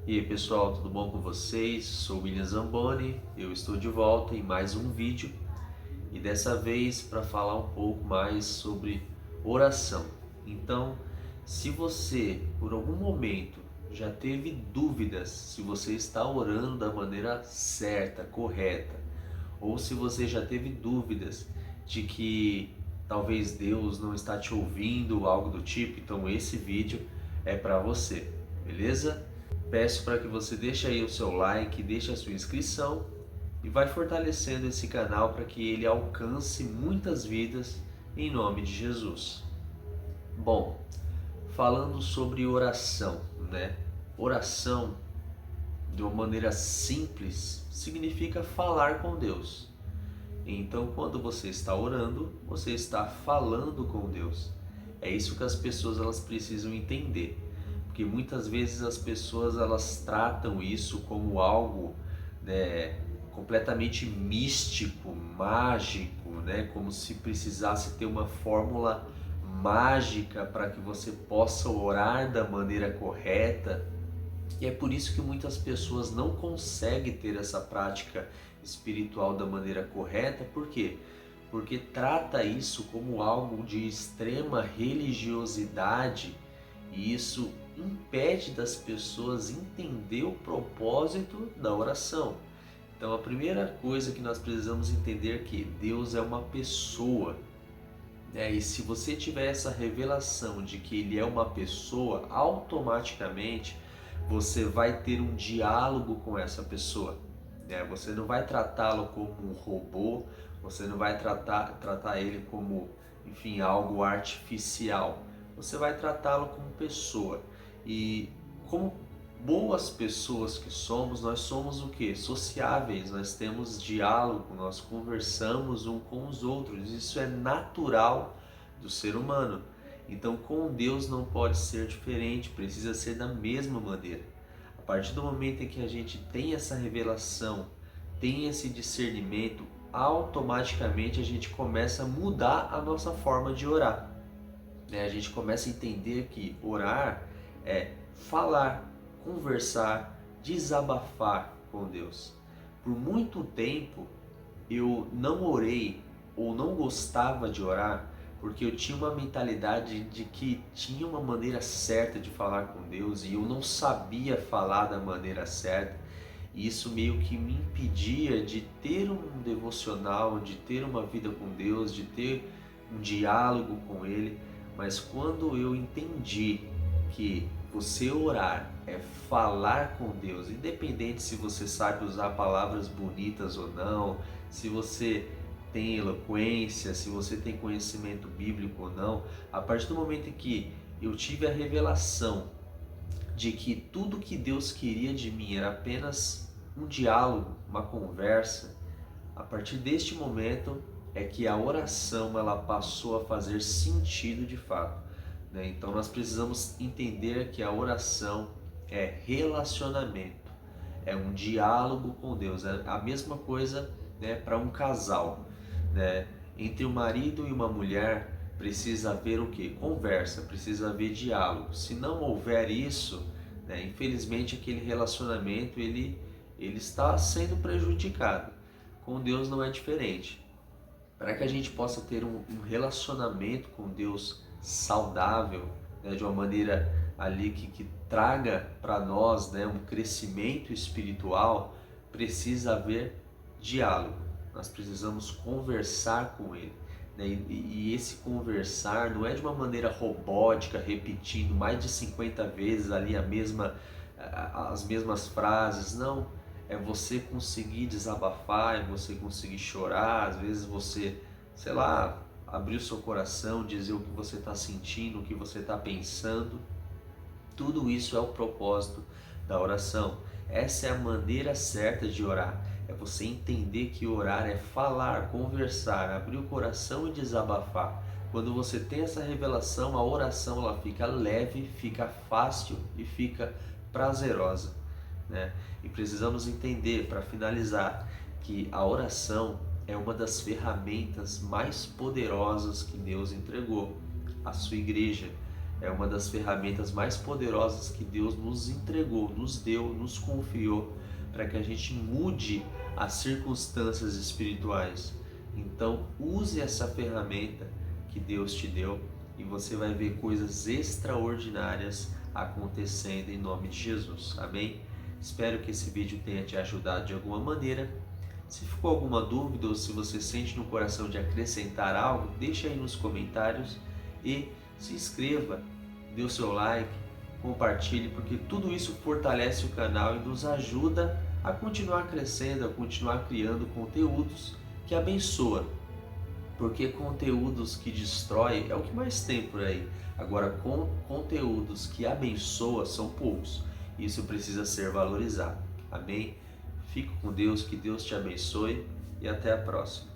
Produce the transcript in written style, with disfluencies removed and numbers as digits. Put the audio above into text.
E aí pessoal, tudo bom com vocês? Sou William Zamboni, eu estou de volta em mais um vídeo e dessa vez para falar um pouco mais sobre oração. Então, se você por algum momento já teve dúvidas se você está orando da maneira certa, correta, ou se você já teve dúvidas de que talvez Deus não está te ouvindo, algo do tipo, então esse vídeo é para você, beleza? Peço para que você deixe aí o seu like, deixe a sua inscrição e vai fortalecendo esse canal para que ele alcance muitas vidas em nome de Jesus. Bom, falando sobre oração, né? Oração, de uma maneira simples, significa falar com Deus. Então, quando você está orando, você está falando com Deus. É isso que as pessoas elas precisam entender, porque muitas vezes as pessoas elas tratam isso como algo, né, completamente místico, mágico, né, como se precisasse ter uma fórmula mágica para que você possa orar da maneira correta. E é por isso que muitas pessoas não conseguem ter essa prática espiritual da maneira correta. Por quê? Porque trata isso como algo de extrema religiosidade e isso impede das pessoas entender o propósito da oração. Então a primeira coisa que nós precisamos entender é que Deus é uma pessoa, né? E se você tiver essa revelação de que Ele é uma pessoa, automaticamente você vai ter um diálogo com essa pessoa, né? Você não vai tratá-lo como um robô, você não vai tratar ele como, enfim, algo artificial. Você vai tratá-lo como pessoa. E como boas pessoas que somos, nós somos o quê? Sociáveis, nós temos diálogo, nós conversamos um com os outros. Isso é natural do ser humano. Então, com Deus não pode ser diferente, precisa ser da mesma maneira. A partir do momento em que a gente tem essa revelação, tem esse discernimento, automaticamente a gente começa a mudar a nossa forma de orar. A gente começa a entender que orar é falar, conversar, desabafar com Deus. Por muito tempo eu não orei ou não gostava de orar porque eu tinha uma mentalidade de que tinha uma maneira certa de falar com Deus e eu não sabia falar da maneira certa. E isso meio que me impedia de ter um devocional, de ter uma vida com Deus, de ter um diálogo com Ele. Mas quando eu entendi que você orar é falar com Deus, independente se você sabe usar palavras bonitas ou não, se você tem eloquência, se você tem conhecimento bíblico ou não, a partir do momento em que eu tive a revelação de que tudo que Deus queria de mim era apenas um diálogo, uma conversa, a partir deste momento é que a oração ela passou a fazer sentido de fato, né? Então nós precisamos entender que a oração é relacionamento, é um diálogo com Deus, é a mesma coisa, né, para um casal, né? Entre um marido e uma mulher precisa haver o que? Conversa, precisa haver diálogo. Se não houver isso, né, infelizmente aquele relacionamento ele está sendo prejudicado. Com Deus não é diferente. Para que a gente possa ter um relacionamento com Deus saudável, né, de uma maneira ali que traga para nós, né, um crescimento espiritual, precisa haver diálogo. Nós precisamos conversar com Ele, né? E esse conversar não é de uma maneira robótica, repetindo mais de 50 vezes ali as mesmas frases, não. É você conseguir desabafar, é você conseguir chorar, às vezes você, sei lá, abrir o seu coração, dizer o que você está sentindo, o que você está pensando. Tudo isso é o propósito da oração. Essa é a maneira certa de orar. É você entender que orar é falar, conversar, abrir o coração e desabafar. Quando você tem essa revelação, a oração ela fica leve, fica fácil e fica prazerosa, né? E precisamos entender, para finalizar, que a oração é uma das ferramentas mais poderosas que Deus entregou à sua igreja. é uma das ferramentas mais poderosas que Deus nos entregou, nos deu, nos confiou para que a gente mude as circunstâncias espirituais. Então, use essa ferramenta que Deus te deu e você vai ver coisas extraordinárias acontecendo em nome de Jesus. Amém? Espero que esse vídeo tenha te ajudado de alguma maneira. Se ficou alguma dúvida ou se você sente no coração de acrescentar algo, deixe aí nos comentários e se inscreva, dê o seu like, compartilhe, porque tudo isso fortalece o canal e nos ajuda a continuar crescendo, a continuar criando conteúdos que abençoam. Porque conteúdos que destrói é o que mais tem por aí. Agora, conteúdos que abençoam são poucos. Isso precisa ser valorizado. Amém? Fique com Deus, que Deus te abençoe e até a próxima.